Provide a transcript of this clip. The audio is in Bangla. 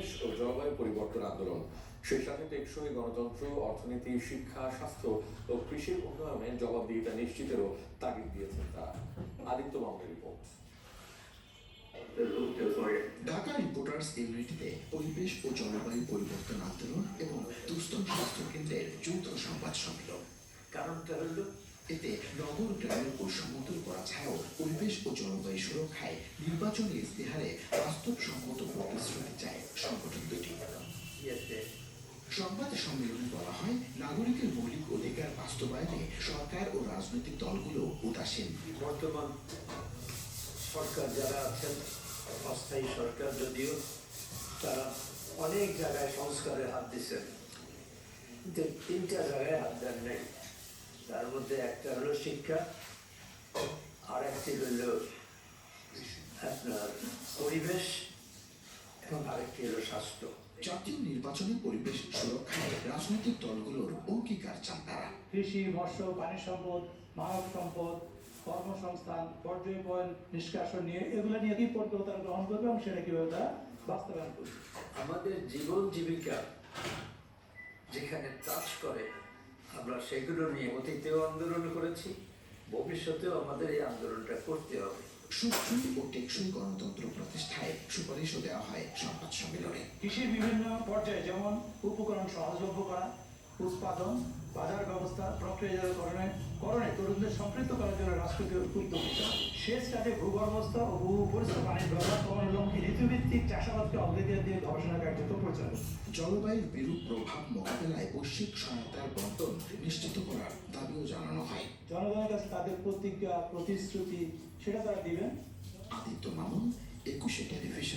পরিবেশ ও জলবায়ু পরিবর্তন আন্দোলন, সেই সাথে টেকসই গণতন্ত্র, অর্থনীতি, শিক্ষা, স্বাস্থ্য ও কৃষির উন্নয়নে জবাবদিহিতা নিশ্চিতেরও তাগিদ দিয়েছেন তারা। আদিত্য মামুনের রিপোর্ট। ঢাকা রিপোর্টার্স ইউনিটিতে পরিবেশ ও জলবায়ু পরিবর্তন আন্দোলন এবং দুস্তর স্বাস্থ্য কেন্দ্রের যৌথ সংবাদ সম্মেলন। কারণটা হল এতে নগর গ্রামের বৈষম্য দূর করা ছাড়াও পরিবেশ ও জলবায়ু সুরক্ষায় নির্বাচনী ইস্তেহারে বাস্তবসম্মত প্রতিশ্রুতি চায় সংগঠন দুটি। সংবাদ সম্মেলনে বলা হয়, নাগরিকের মৌলিক অধিকার বাস্তবায়নে সরকার ও রাজনৈতিক দলগুলো উদাসীন। বর্তমান সরকার যারা আছেন, অস্থায়ী সরকার, যদিও তারা অনেক জায়গায় সংস্কারের হাত দিচ্ছেন, কিন্তু 3টা জায়গায় হাত দেন নেই। তার মধ্যে একটা হলো শিক্ষা, আর একটি হল আপনার পরিবেশ, এবং আরেকটি হলো স্বাস্থ্য। জাতীয় নির্বাচনী পরিবেশ সুরক্ষায় রাজনৈতিক দলগুলোর অঙ্গীকার চান তারা। কৃষি, মৎস্য, পানি সম্পদ, মানব সম্পদ, কর্মসংস্থান, পর্যায় নিষ্কাশন নিয়ে এগুলো নিয়ে কি পরিকল্পনা তারা গ্রহণ করবে এবং সেটা কিভাবে তারা বাস্তবায়ন করবে। আমাদের জীবন জীবিকা যেখানে টাচ করে, আমরা সেগুলো নিয়ে অতীতেও আন্দোলন করেছি, ভবিষ্যতেও আমাদের এই আন্দোলনটা করতে হবে। সুষ্ঠু ও টেকসই গণতন্ত্র প্রতিষ্ঠায় সুপারিশও দেওয়া হয় সংবাদ সম্মেলনে। কৃষির বিভিন্ন পর্যায়ে যেমন উপকরণ সহজলভ্য করা, উৎপাদন, বাজার ব্যবস্থা, প্রক্রিয়াজাতকরণে তরুণদের সম্পৃক্ত করার জন্য রাষ্ট্রীয় উদ্যোগ নিতে হবে। সেচ কাজে ভূগর্ভস্থ ও ভূপরিস্থ পানির ব্যবহার কমানোর লক্ষ্যে ঋতুভিত্তিক চাষাবাদকে অগ্রাধিকার দিয়ে গবেষণা কার্যক্রম পরিচালনা। জলবায়ুর বিরূপ প্রভাব মোকাবেলায় বৈশ্বিক সহায়তার বন্টন নিশ্চিত করার দাবিও জানানো হয়। জনগণের কাছে তাদের প্রতিজ্ঞা, প্রতিশ্রুতি সেটা তারা দিবেন। আদিত্য মামুন, 21 টেলিভিশন।